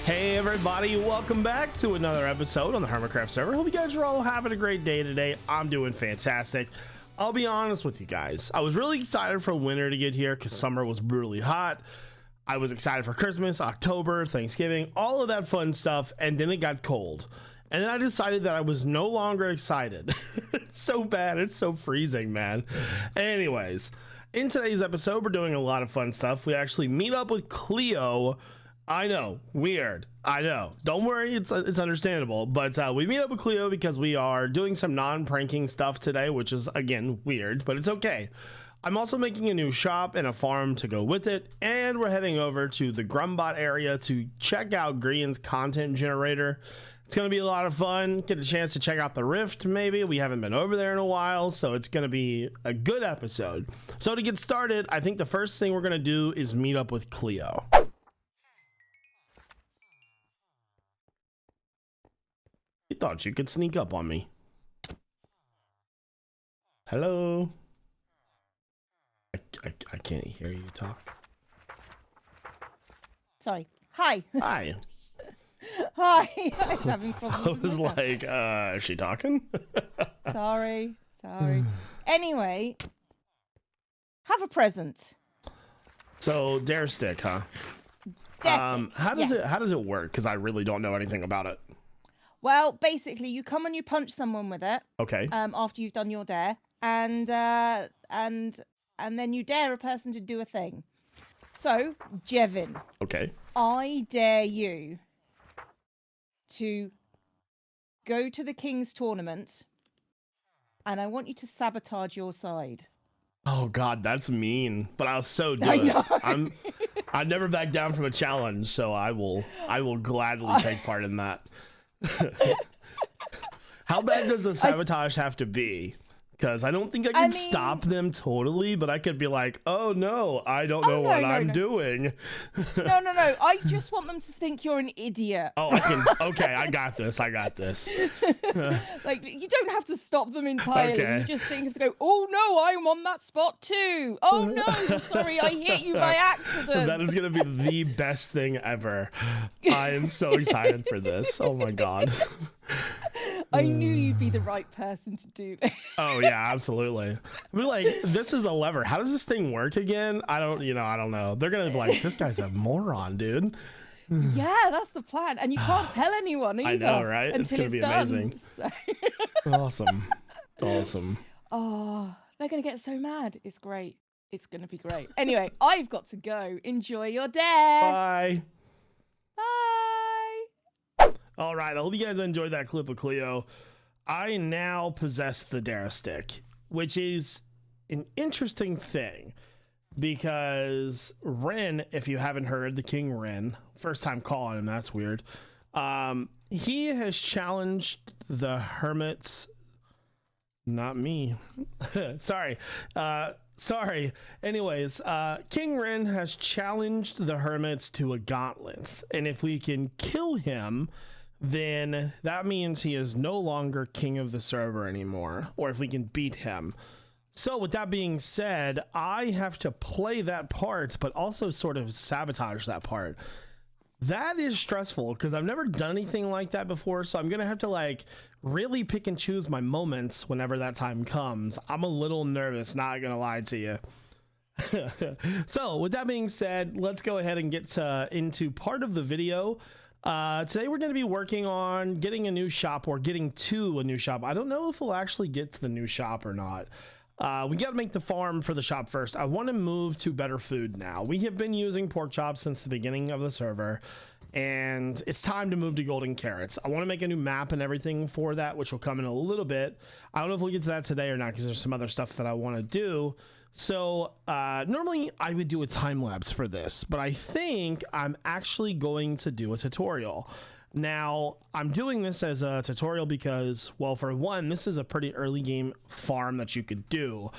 Hey everybody, welcome back to another episode on the Hermitcraft server. Hope you guys are all having a great day today. I'm doing fantastic. I'll be honest with you guys. I was really excited for winter to get here because summer was brutally hot. I was excited for Christmas, October, Thanksgiving, all of that fun stuff, and then it got cold. And then I decided that I was no longer excited. It's so bad. It's so freezing, man. Anyways, in today's episode, we're doing a lot of fun stuff. We actually meet up with Cleo. I know, weird. I know. Don't worry, it's understandable. But we meet up with Cleo because we are doing some non-pranking stuff today, which is, again, weird, but it's okay. I'm also making a new shop and a farm to go with it, and we're heading over to the Grumbot area to check out Grian's content generator. It's going to be a lot of fun. Get a chance to check out the Rift, maybe. We haven't been over there in a while, so it's going to be a good episode. So to get started, I think the first thing we're going to do is meet up with Cleo. You thought you could sneak up on me. Hello? I can't hear you talk. Sorry. Hi. Hi. Hi. I was having problems. I was like, is she talking? Sorry. Anyway, have a present. So, Dare Stick, huh? How does it work? Because I really don't know anything about it. Well, basically, you come and you punch someone with it. Okay. After you've done your dare, and then you dare a person to do a thing. So, iJevin. Okay. I dare you to go to the King's tournament, and I want you to sabotage your side. Oh God, that's mean. But I'll so do I it. know. I never back down from a challenge, so I will gladly take part in that. How bad does the sabotage have to be? Because I don't think I can stop them totally, but I could be like, oh no, I don't know what I'm doing. No. I just want them to think you're an idiot. Oh, I can. Okay, I got this. Like, you don't have to stop them entirely. Okay. You just think of to go, oh no, I'm on that spot too. Oh no, sorry, I hit you by accident. That is going to be the best thing ever. I am so excited for this. Oh my God. I knew you'd be the right person to do this. Oh yeah, absolutely. I mean, like, this is a lever. How does this thing work again? I don't know. They're gonna be like, this guy's a moron, dude. Yeah, that's the plan, and you can't tell anyone either. I know, right? It's gonna be amazing. So. Awesome. Oh, they're gonna get so mad. It's great. It's gonna be great. Anyway, I've got to go. Enjoy your dare. Bye. Bye. All right, I hope you guys enjoyed that clip of Cleo. I now possess the Dare Stick, which is an interesting thing because Ren, if you haven't heard, the King Ren, first time calling him, that's weird. He has challenged the Hermits, not me. Sorry. Anyways, King Ren has challenged the Hermits to a gauntlet, and if we can kill him, then that means he is no longer king of the server anymore, or if we can beat him. So with that being said, I have to play that part, but also sort of sabotage that part. That is stressful because I've never done anything like that before, so I'm gonna have to like really pick and choose my moments whenever that time comes. I'm a little nervous, not gonna lie to you. So with that being said, let's go ahead and get into part of the video. Today we're going to be working on getting a new shop, or getting to a new shop. I don't know if we'll actually get to the new shop or not. We got to make the farm for the shop first. I want to move to better food now. We have been using pork chops since the beginning of the server, and it's time to move to golden carrots. I want to make a new map and everything for that, which will come in a little bit. I don't know if we'll get to that today or not, because there's some other stuff that I want to do. So normally I would do a time lapse for this, but I think I'm actually going to do a tutorial. Now, I'm doing this as a tutorial because, well, for one, this is a pretty early game farm that you could do.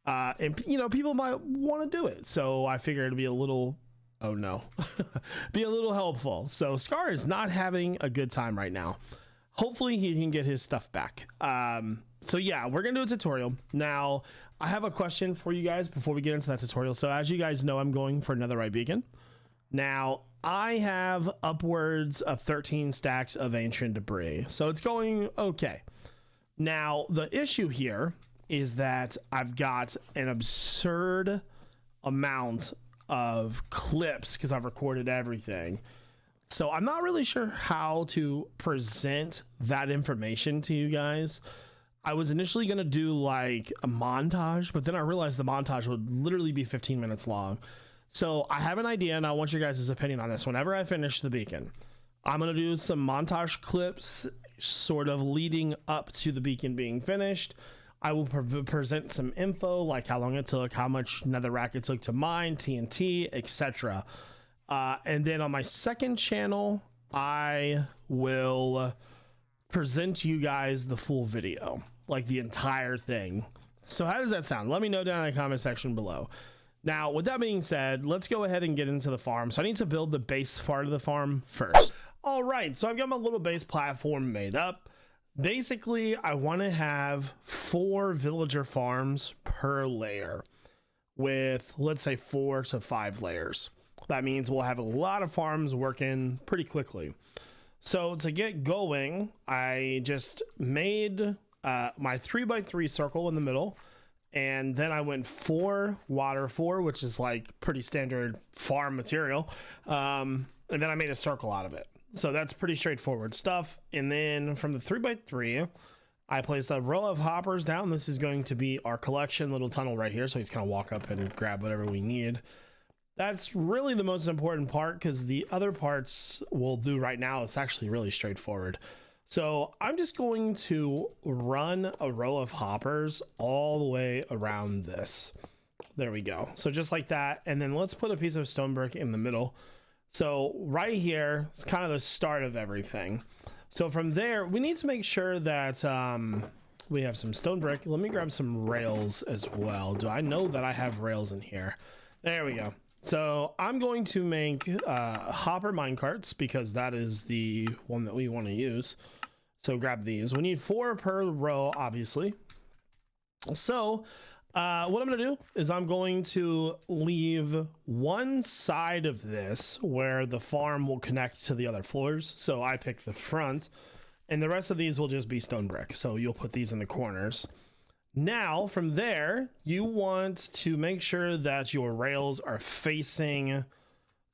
And, you know, people might want to do it. So I figured it'd be a little, oh no, be a little helpful. So Scar is not having a good time right now. Hopefully he can get his stuff back. So yeah, we're going to do a tutorial. Now, I have a question for you guys before we get into that tutorial. So as you guys know, I'm going for another beacon. Now, I have upwards of 13 stacks of ancient debris, so it's going okay. Now, the issue here is that I've got an absurd amount of clips because I've recorded everything. So I'm not really sure how to present that information to you guys. I was initially going to do like a montage, but then I realized the montage would literally be 15 minutes long. So I have an idea, and I want your guys' opinion on this. Whenever I finish the beacon, I'm going to do some montage clips sort of leading up to the beacon being finished. I will present some info, like how long it took, how much netherrack it took to mine, TNT, etc. And then on my second channel, I will present you guys the full video, like the entire thing. So how does that sound? Let me know down in the comment section below. Now, with that being said, let's go ahead and get into the farm. So I need to build the base part of the farm first. All right, so I've got my little base platform made up. Basically, I want to have 4 villager farms per layer with, let's say, 4 to 5 layers. That means we'll have a lot of farms working pretty quickly. So to get going, I just made my 3x3 circle in the middle, and then I went 4 water 4, which is like pretty standard farm material, and then I made a circle out of it. So that's pretty straightforward stuff. And then from the 3x3, I placed a row of hoppers down. This is going to be our collection little tunnel right here, so he's kind of walk up and grab whatever we need. That's really the most important part, because the other parts we'll do right now, it's actually really straightforward. So I'm just going to run a row of hoppers all the way around this. There we go. So just like that. And then let's put a piece of stone brick in the middle. So right here, it's kind of the start of everything. So from there, we need to make sure that we have some stone brick. Let me grab some rails as well. Do I know that I have rails in here? There we go. So I'm going to make hopper minecarts, because that is the one that we want to use. So grab these. We need 4 per row, obviously. So what I'm going to do is I'm going to leave one side of this where the farm will connect to the other floors. So I pick the front, and the rest of these will just be stone brick. So you'll put these in the corners. Now from there, you want to make sure that your rails are facing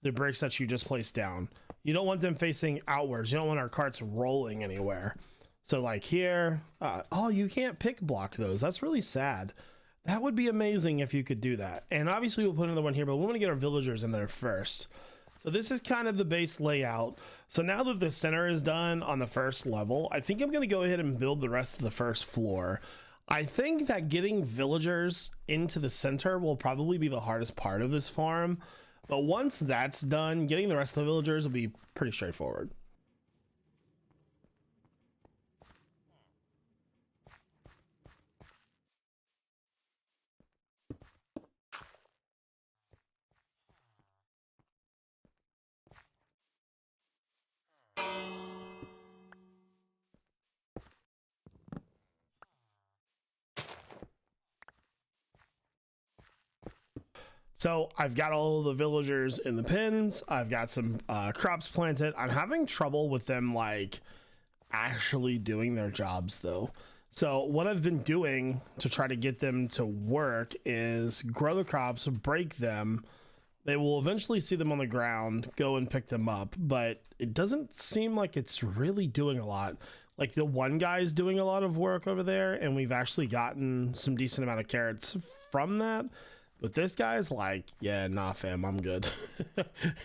the bricks that you just placed down. You don't want them facing outwards. You don't want our carts rolling anywhere. So like here, oh, you can't pick block those. That's really sad. That would be amazing if you could do that. And obviously we'll put another one here, but we want to get our villagers in there first. So this is kind of the base layout. So now that the center is done on the first level, I think I'm going to go ahead and build the rest of the first floor. I think that getting villagers into the center will probably be the hardest part of this farm. But once that's done, getting the rest of the villagers will be pretty straightforward. So I've got all the villagers in the pens. I've got some crops planted. I'm having trouble with them like actually doing their jobs though. So what I've been doing to try to get them to work is grow the crops, break them. They will eventually see them on the ground, go and pick them up, but it doesn't seem like it's really doing a lot. Like the one guy's doing a lot of work over there, and we've actually gotten some decent amount of carrots from that. But this guy's like, yeah, nah, fam, I'm good.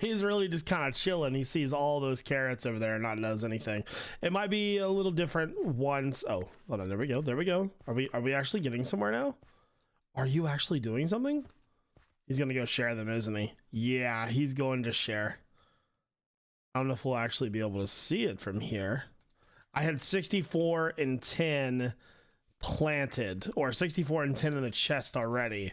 He's really just kind of chilling. He sees all those carrots over there and not does anything. It might be a little different once. Oh, hold on. There we go. There we go. Are we actually getting somewhere now? Are you actually doing something? He's going to go share them, isn't he? Yeah, he's going to share. I don't know if we'll actually be able to see it from here. I had 64 and 10 planted, or 64 and 10 in the chest already.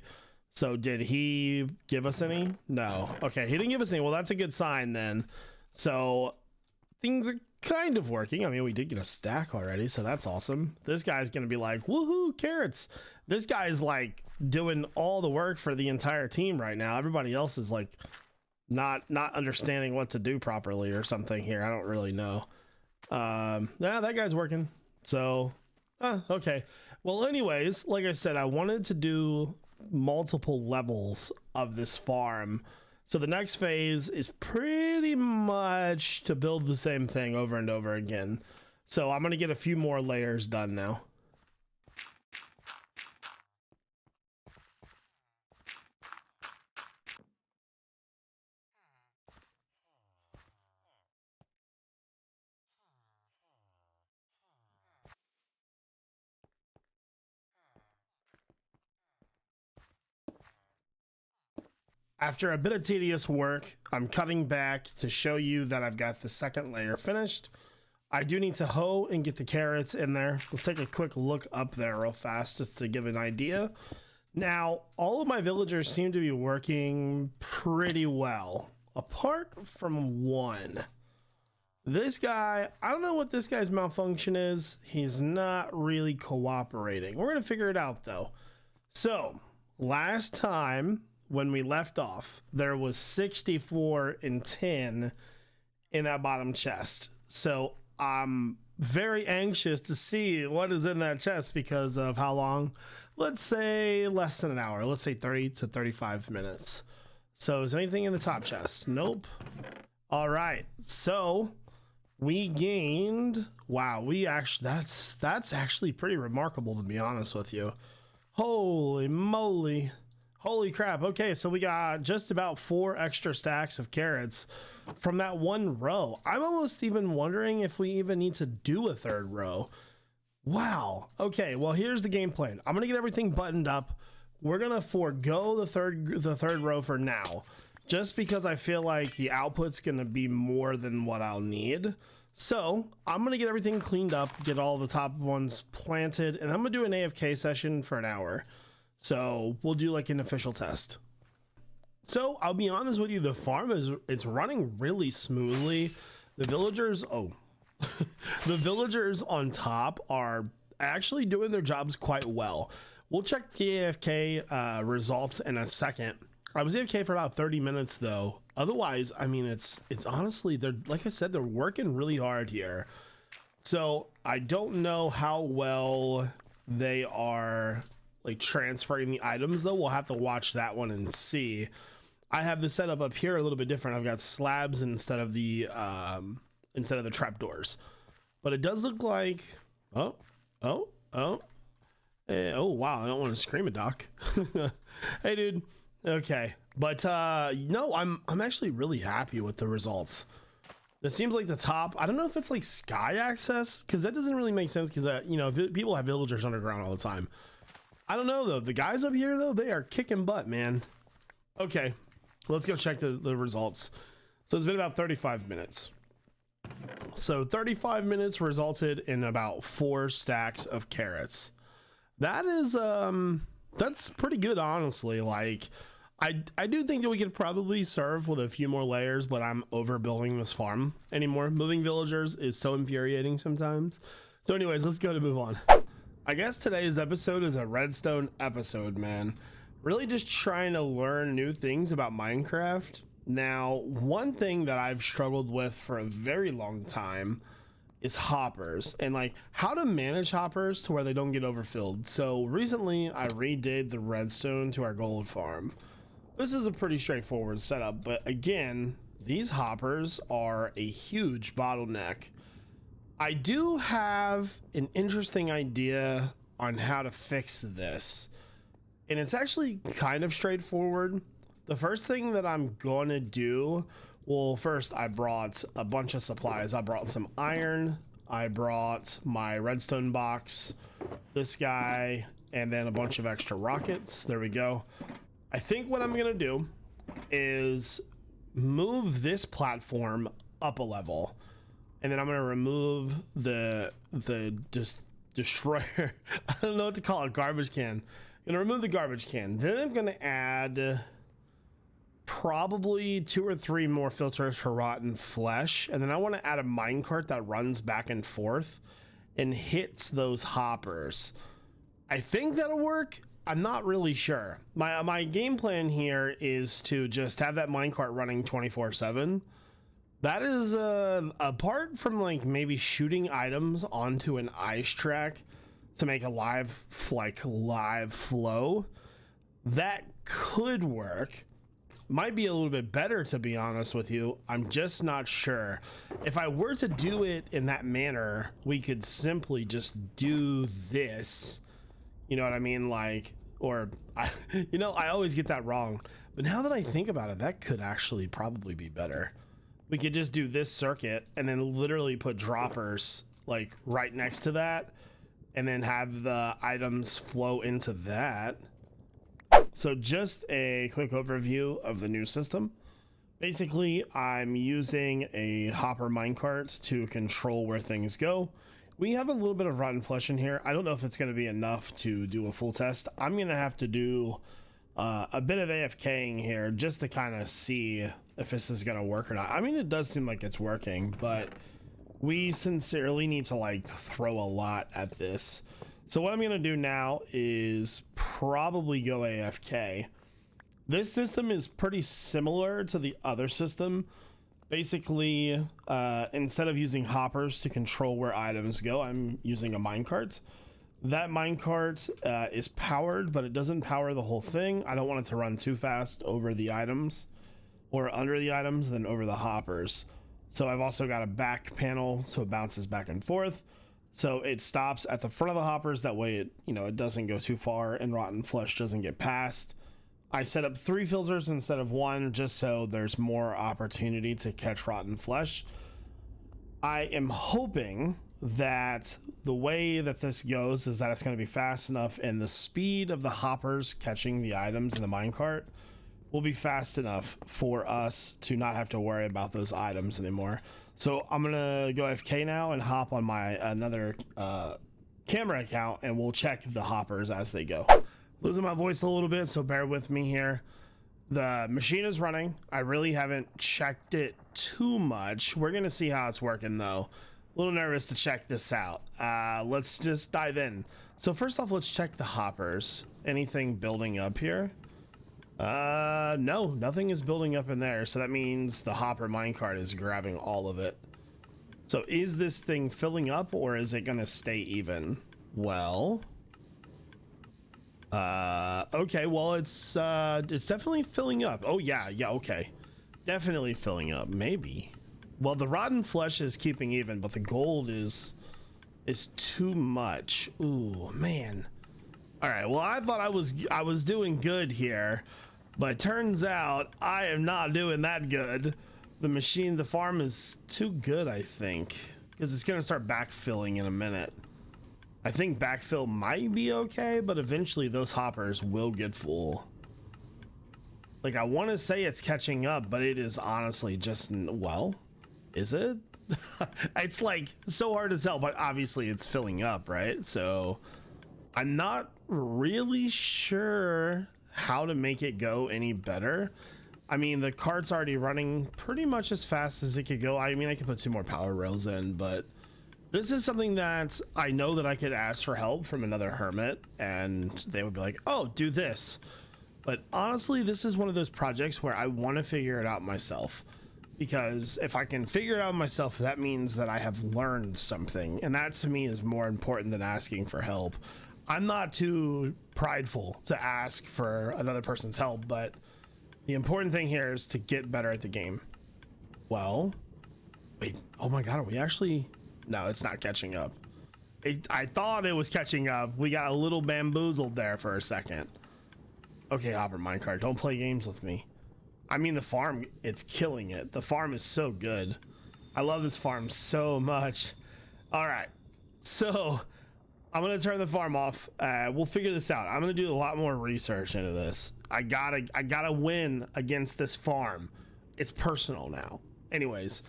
So did he give us any? No. Okay, he didn't give us any. Well, that's a good sign then. So things are kind of working. I mean, we did get a stack already, so that's awesome. This guy's going to be like, woohoo, carrots. This guy's like doing all the work for the entire team right now. Everybody else is like not understanding what to do properly or something here. I don't really know. Yeah, that guy's working. So, okay. Well, anyways, like I said, I wanted to do multiple levels of this farm. So the next phase is pretty much to build the same thing over and over again. So I'm going to get a few more layers done now. After a bit of tedious work, I'm cutting back to show you that I've got the second layer finished. I do need to hoe and get the carrots in there. Let's take a quick look up there real fast just to give an idea. Now, all of my villagers seem to be working pretty well, apart from one. This guy, I don't know what this guy's malfunction is. He's not really cooperating. We're gonna figure it out though. So, last time when we left off, there was 64 and 10 in that bottom chest. So I'm very anxious to see what is in that chest because of how long. Let's say less than an hour. Let's say 30 to 35 minutes. So is anything in the top chest? Nope. All right. So we gained, wow, we actually, that's actually pretty remarkable, to be honest with you. Holy moly. Holy crap. Okay, so we got just about 4 extra stacks of carrots from that one row. I'm almost even wondering if we even need to do a third row. Wow. Okay, well, here's the game plan. I'm gonna get everything buttoned up. We're gonna forego the third row for now, just because I feel like the output's gonna be more than what I'll need. So I'm gonna get everything cleaned up, get all the top ones planted, and I'm gonna do an AFK session for an hour. So we'll do like an official test. So I'll be honest with you, the farm it's running really smoothly. The villagers, the villagers on top are actually doing their jobs quite well. We'll check the AFK results in a second. I was AFK for about 30 minutes though. Otherwise, I mean, it's honestly, they're, like I said, they're working really hard here. So I don't know how well they are like transferring the items though. We'll have to watch that one and see. I have the setup up here a little bit different. I've got slabs instead of the trapdoors, but it does look like, oh wow, I don't want to scream at Doc. Hey dude. Okay, but no, I'm actually really happy with the results. It seems like the top, I don't know if it's like sky access, because that doesn't really make sense, because you know, people have villagers underground all the time. I don't know though. The guys up here though, they are kicking butt, man. Okay, let's go check the results. So it's been about 35 minutes. So 35 minutes resulted in about 4 stacks of carrots. That is that's pretty good, honestly. Like I do think that we could probably serve with a few more layers, but I'm overbuilding this farm anymore. Moving villagers is so infuriating sometimes. So anyways, let's go to move on. I guess today's episode is a Redstone episode, man. Really just trying to learn new things about Minecraft. Now, one thing that I've struggled with for a very long time is hoppers, and like how to manage hoppers to where they don't get overfilled. So recently I redid the redstone to our gold farm. This is a pretty straightforward setup, but again, these hoppers are a huge bottleneck. I do have an interesting idea on how to fix this, and it's actually kind of straightforward. The first thing that I'm going to do, well, first I brought a bunch of supplies. I brought some iron, I brought my redstone box, this guy, and then a bunch of extra rockets. There we go. I think what I'm going to do is move this platform up a level. And then I'm going to remove the destroyer. I don't know what to call it. Garbage can. I'm going to remove the garbage can. Then I'm going to add probably 2 or 3 more filters for rotten flesh. And then I want to add a minecart that runs back and forth and hits those hoppers. I think that'll work. I'm not really sure. My game plan here is to just have that minecart running 24/7. That is apart from like maybe shooting items onto an ice track to make a live flow. That could work. Might be a little bit better, to be honest with you. I'm just not sure. If I were to do it in that manner, we could simply just do this. You know what I mean? Like, or I always get that wrong. But now that I think about it, that could actually probably be better. We could just do this circuit and then literally put droppers like right next to that and then have the items flow into that. So just a quick overview of the new system. Basically, I'm using a hopper minecart to control where things go. We have a little bit of rotten flesh in here. I don't know if it's going to be enough to do a full test. I'm going to have to do a bit of AFKing here just to kind of see if this is going to work or not. I mean, it does seem like it's working, but we sincerely need to like throw a lot at this. So what I'm going to do now is probably go AFK. This system is pretty similar to the other system. Basically, instead of using hoppers to control where items go, I'm using a minecart. That minecart is powered, but it doesn't power the whole thing. I don't want it to run too fast over the items or under the items than over the hoppers. So I've also got a back panel so it bounces back and forth. So it stops at the front of the hoppers. That way it doesn't go too far and rotten flesh doesn't get past. I set up 3 filters instead of 1 just so there's more opportunity to catch rotten flesh. I am hoping that the way that this goes is that it's going to be fast enough and the speed of the hoppers catching the items in the minecart will be fast enough for us to not have to worry about those items anymore. So I'm gonna go AFK now and hop on my another camera account and we'll check the hoppers as they go. Losing my voice a little bit, so bear with me here. The machine is running. I really haven't checked it too much. We're gonna see how it's working though. A little nervous to check this out. Let's just dive in. So first off, let's check the hoppers. Anything building up here? No, nothing is building up in there. So that means the hopper minecart is grabbing all of it. So is this thing filling up or is it gonna stay even? Well, okay, well it's definitely filling up. Oh yeah, okay. Definitely filling up, maybe. Well, the rotten flesh is keeping even, but the gold is too much. Ooh, man. All right, well, I thought I was doing good here, but turns out I am not doing that good. The farm is too good, I think, because it's gonna start backfilling in a minute. I think backfill might be okay, but eventually those hoppers will get full. Like, I want to say it's catching up, but it is honestly just, well, is it? It's like so hard to tell, but obviously it's filling up, right? So I'm not really sure how to make it go any better. I mean, the cart's already running pretty much as fast as it could go. I mean, I could put 2 more power rails in, but this is something that I know that I could ask for help from another hermit and they would be like, oh, do this. But honestly, this is one of those projects where I want to figure it out myself, because if I can figure it out myself, that means that I have learned something, and that to me is more important than asking for help. I'm not too prideful to ask for another person's help, but the important thing here is to get better at the game. Well, wait, oh my god, are we actually? No, it's not catching up. I thought it was catching up. We got a little bamboozled there for a second. Okay, hopper minecart, don't play games with me. I mean, the farm, it's killing it. The farm is so good. I love this farm so much. All right, so I'm gonna turn the farm off. We'll figure this out. I'm gonna do a lot more research into this. I gotta win against this farm. It's personal now. Anyways,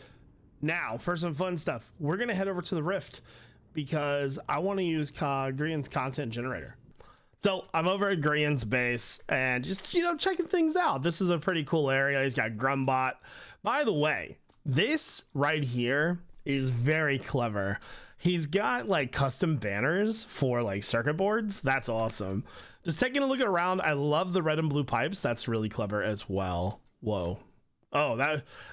now for some fun stuff, we're gonna head over to the Rift because I want to use Grian's content generator. So I'm over at Grian's base and just, checking things out. This is a pretty cool area. He's got Grumbot. By the way, this right here is very clever. He's got like custom banners for like circuit boards. That's awesome. Just taking a look around. I love the red and blue pipes. That's really clever as well. Whoa. Oh,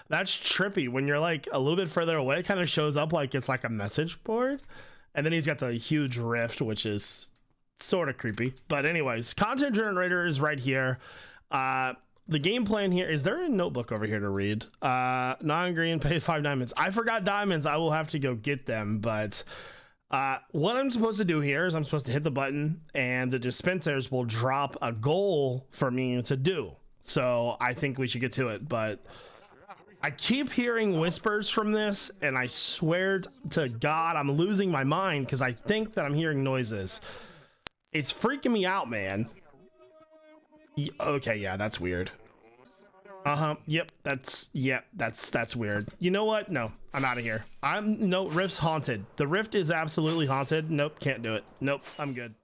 that's trippy. When you're like a little bit further away, it kind of shows up like it's like a message board. And then he's got the huge rift, which is sort of creepy. But anyways, content generator is right here. The game plan here, is there a notebook over here to read? Non-green, pay 5 diamonds. I forgot diamonds. I will have to go get them. But what I'm supposed to do here is I'm supposed to hit the button and the dispensers will drop a goal for me to do. So I think we should get to it. But I keep hearing whispers from this, and I swear to God, I'm losing my mind because I think that I'm hearing noises. It's freaking me out, man. Okay, yeah, that's weird. Yep, that's weird. You know what? No, I'm out of here. No, Rift's haunted. The Rift is absolutely haunted. Nope, can't do it. Nope, I'm good.